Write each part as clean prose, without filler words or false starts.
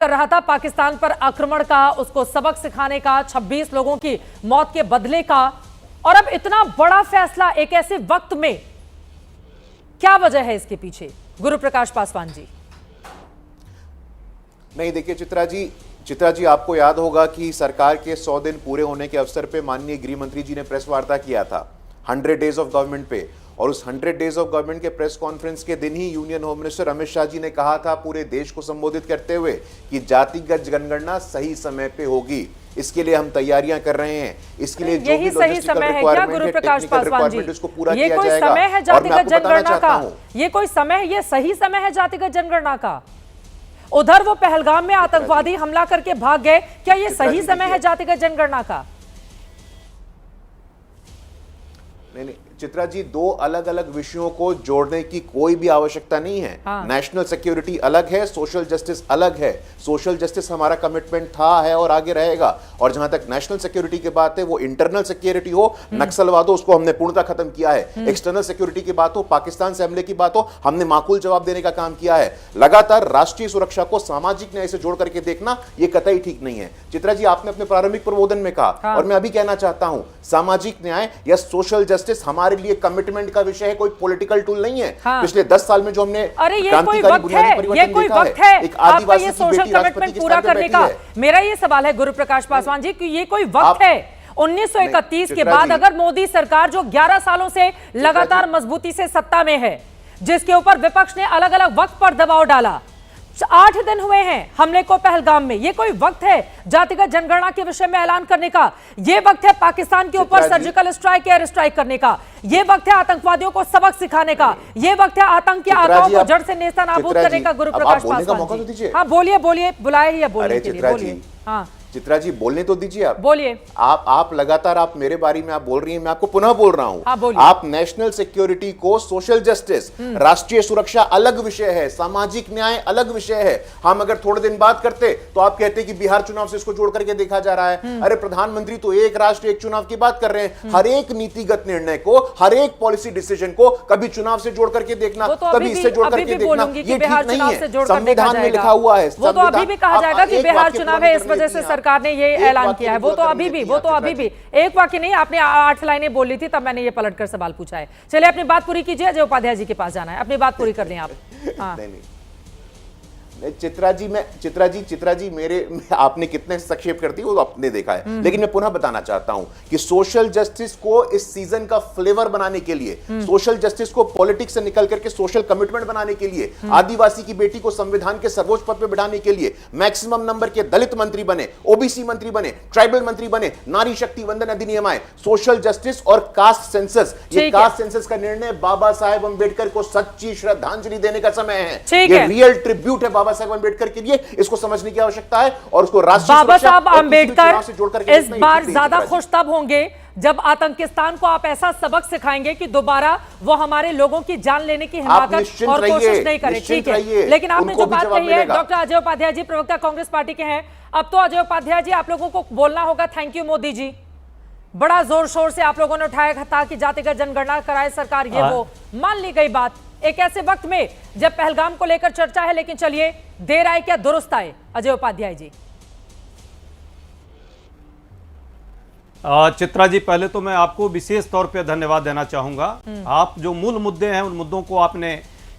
कर रहा था पाकिस्तान पर आक्रमण का, उसको सबक सिखाने का, 26 लोगों की मौत के बदले का। और अब इतना बड़ा फैसला एक ऐसे वक्त में, क्या वजह है इसके पीछे? गुरु प्रकाश पासवान जी। नहीं, देखिए चित्रा जी आपको याद होगा कि सरकार के 100 दिन पूरे होने के अवसर पे माननीय गृह मंत्री जी ने प्रेस वार्ता किया था 100 डेज ऑफ गवर्नमेंट पे, और उस 100 डेज ऑफ गवर्नमेंट के प्रेस कॉन्फ्रेंस के दिन ही union home minister Amit Shah ji ने कहा था पूरे देश को संबोधित करते हुए कि जातिगत जनगणना सही समय पे होगी, इसके लिए हम तैयारियां कर रहे हैं, इसके लिए जो भी सही समय है क्या गुरु प्रकाश पासवान जी? उसको पूरा ये किया कोई जाएगा। समय है जातिगत जनगणना का? ये कोई समय, ये सही समय है जातिगत जनगणना का? उधर वो पहलगाम में आतंकवादी हमला करके भाग गए, क्या ये सही समय है जातिगत जनगणना का? नहीं, चित्रा जी, दो अलग अलग विषयों को जोड़ने की कोई भी आवश्यकता नहीं है। नेशनल सिक्योरिटी अलग है, सोशल जस्टिस अलग है। सोशल जस्टिस हमारा कमिटमेंट था, है और आगे रहेगा। और जहां तक नेशनल सिक्योरिटी की बात है, वो इंटरनल सिक्योरिटी हो, नक्सलवाद हो, उसको हमने पूर्णतः खत्म किया है। एक्सटर्नल सिक्योरिटी की बात हो, पाकिस्तान से हमले की बात हो, हमने माकूल जवाब देने का काम किया है। लगातार राष्ट्रीय सुरक्षा को सामाजिक न्याय से जोड़ करके देखना ये कतई ठीक नहीं है। चित्रा जी, आपने अपने प्रारंभिक प्रबोधन में कहा, और मैं अभी कहना चाहता हूं, सामाजिक न्याय या सोशल जस्टिस हमारे लिए कमिटमेंट का विषय है, कोई पॉलिटिकल टूल नहीं है। पिछले 10 साल में जो हमने क्रांतिकारी बुनियादी परिवर्तन देखा है, एक आदिवासी की बेटी राष्ट्रपति की पूरा करने का मेरा ये सवाल है गुरु प्रकाश पासवान जी कि ये कोई वक्त है 1931 के बाद? अगर मोदी सरकार जो 11 सालों से लगातार मजबूती से सत्ता में है, जिसके ऊपर विपक्ष ने अलग अलग वक्त पर दबाव डाला, 8 दिन हुए हैं हमले को पहलगाम में, ये कोई वक्त है जातिगत जनगणना के विषय में ऐलान करने का? ये वक्त है पाकिस्तान के ऊपर सर्जिकल स्ट्राइक, एयर स्ट्राइक करने का? ये वक्त है आतंकवादियों को सबक सिखाने का? ये वक्त है आतंक के आकाओं को जड़ से नेस्तनाबूद करने का? गुरु प्रकाश पासवान जी, हाँ बोलिए, बुलाए ही बोलने के लिए, बोलिए। हाँ चित्रा जी, बोलने तो दीजिए, आप बोलिए। आप लगातार आप मेरे बारे में आप बोल रही हैं, मैं आपको पुनः बोल रहा हूं। हाँ, आप नेशनल सिक्योरिटी को, सोशल जस्टिस, राष्ट्रीय सुरक्षा अलग विषय है, सामाजिक न्याय अलग विषय है। हम अगर थोड़े दिन बात करते तो आप कहते कि बिहार चुनाव से इसको जोड़ करके देखा जा रहा है। अरे प्रधानमंत्री तो एक राष्ट्र एक चुनाव की बात कर रहे हैं। हर एक नीतिगत निर्णय को, हर एक पॉलिसी डिसीजन को कभी चुनाव से जोड़ करके देखना, कभी इससे जोड़ करके देखना, ये ठीक नहीं है। संविधान में लिखा हुआ है, वो तो अभी भी कहा जाएगा कि बिहार चुनाव है, इस वजह से सरकार ने ये ऐलान किया है। वो तो अभी भी एक वाक्य नहीं, आपने 8 लाइनें बोल ली थी, तब मैंने ये पलट कर सवाल पूछा है। चलिए अपनी बात पूरी कीजिए, अजय उपाध्याय जी के पास जाना है, अपनी बात पूरी कर लें आप। हाँ। चित्रा जी मेरे आपने कितने संक्षेप कर दी वो आपने देखा है, लेकिन मैं पुनः बताना चाहता हूं कि सोशल जस्टिस को इस सीजन का फ्लेवर बनाने के लिए, सोशल जस्टिस को पॉलिटिक्स से निकल करके सोशल कमिटमेंट बनाने के लिए, आदिवासी की बेटी को संविधान के सर्वोच्च पद पर बिठाने के लिए, मैक्सिमम नंबर के दलित मंत्री बने, ओबीसी मंत्री बने, ट्राइबल मंत्री बने, नारी शक्ति वंदन अधिनियम आए, सोशल जस्टिस और कास्ट सेंसस। ये कास्ट सेंसस का निर्णय बाबा साहेब अंबेडकर को सच्ची श्रद्धांजलि देने का समय है। ये रियल ट्रिब्यूट है बाबा साहब अंबेडकर के लिए, इसको समझने की आवश्यकता है। और उसको राष्ट्रीय बाबा साहब अंबेडकर इस बार ज्यादा खुश तब होंगे जब आतंकिस्तान को आप ऐसा सबक सिखाएंगे कि दोबारा वो हमारे लोगों की जान लेने की हिम्मत और कोशिश नहीं करे। ठीक है, लेकिन आपने जो बात कही है, डॉक्टर अजय उपाध्याय जी प्रवक्ता कांग्रेस पार्टी के हैं, अब तो अजय उपाध्याय जी आप लोगों को बोलना होगा थैंक यू मोदी जी। बड़ा जोर शोर से आप लोगों ने उठाया था कि जातिगत जनगणना कराए सरकार, ये वो मान ली गई बात एक ऐसे वक्त में जब पहलगाम को लेकर चर्चा है। लेकिन चलिए, देर आए क्या दुरुस्त आए, अजय उपाध्याय जी। चित्रा जी, पहले तो मैं आपको विशेष तौर पे धन्यवाद देना चाहूंगा। आप जो मूल मुद्दे हैं उन मुद्दों को आपने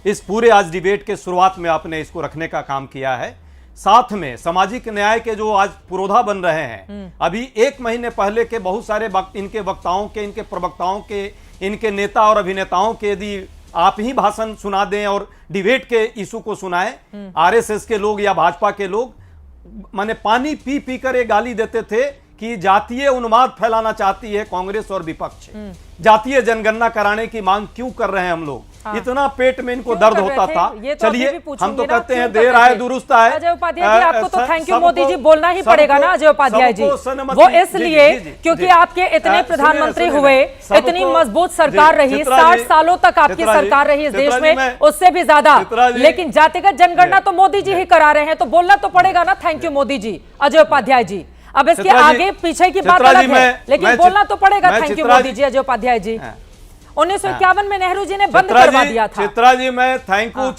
इस पूरे आज डिबेट के शुरुआत में आपने इसको रखने का काम किया है। साथ में सामाजिक न्याय के जो आज पुरोधा बन रहे हैं, अभी 1 महीने पहले के बहुत सारे इनके वक्ताओं के, इनके प्रवक्ताओं के, इनके नेता और अभिनेताओं के यदि आप ही भाषण सुना दें और डिबेट के इशू को सुनाएं, आरएसएस के लोग या भाजपा के लोग माने पानी पी पी कर ये गाली देते थे कि जातीय उन्माद फैलाना चाहती है कांग्रेस और विपक्ष, जातीय जनगणना कराने की मांग क्यों कर रहे हैं हम लोग। हाँ। इतना पेट में इनको दर्द होता था। चलिए, हम तो कहते हैं देर आए दुरुस्त आए। अजय उपाध्याय जी, आपको तो थैंक यू मोदी जी बोलना ही पड़ेगा ना अजय उपाध्याय जी, वो इसलिए क्योंकि आपके इतने प्रधानमंत्री हुए, इतनी मजबूत सरकार रही, 60 सालों तक आपकी सरकार रही इस देश में, उससे भी ज्यादा। लेकिन जातिगत जनगणना तो मोदी जी ही करा रहे हैं, तो बोलना तो पड़ेगा ना थैंक यू मोदी जी, अजय उपाध्याय जी। अब इसके आगे पीछे की बात अलग है, लेकिन बोलना तो पड़ेगा थैंक यू मोदी जी, अजय उपाध्याय जी। 1951 में नेहरू जी ने बंद करवा दिया था। चित्रा जी, मैं थैंक यू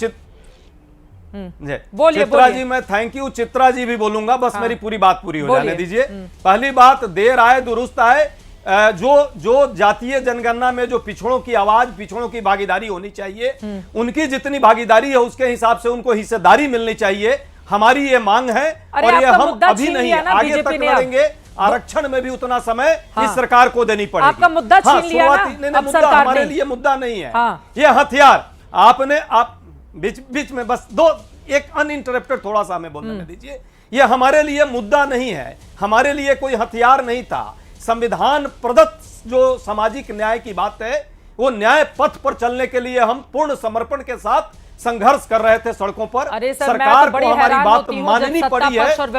बोलिए, चित्रा बोलिए। जी, मैं थैंक यू चित्रा जी भी बोलूंगा, बस मेरी पूरी बात पूरी हो बोलिए। जाने दीजिए। पहली बात, देर आए दुरुस्त आए। जो जातीय जनगणना में जो पिछड़ों की आवाज, पिछड़ों की भागीदारी होनी चाहिए, उनकी जितनी भागीदारी है उसके हिसाब से उनको हिस्सेदारी मिलनी चाहिए। हमारी ये मांग है अरे और ये आपका हम मुद्दा अभी छीन नहीं, लिया ना आगे तक बीजेपी ने अब। लड़ेंगे। आरक्षण में भी उतना समय हाँ। इस सरकार को देनी पड़ेगी। आपका मुद्दा छीन लिया ना शुरुआती- नहीं, अब मुद्दा सरकार हमारे ने। लिए मुद्दा नहीं है। हाँ। ये हथियार आप बीच बीच में बस एक अनइंटरप्टेड थोड़ा सा हमें बोलने दीजिए। ये हमारे लिए मुद्दा नहीं है, हमारे लिए कोई हथियार नहीं था। संविधान प्रदत्त जो सामाजिक न्याय की बात है, वो न्याय पथ पर चलने के लिए हम पूर्ण समर्पण के साथ संघर्ष कर रहे थे सड़कों पर। अरे सर, मैं तो सरकार बड़ी को हमारी हैरान बात होती हूँ जब माननी सत्ता पड़ी है। पक्ष और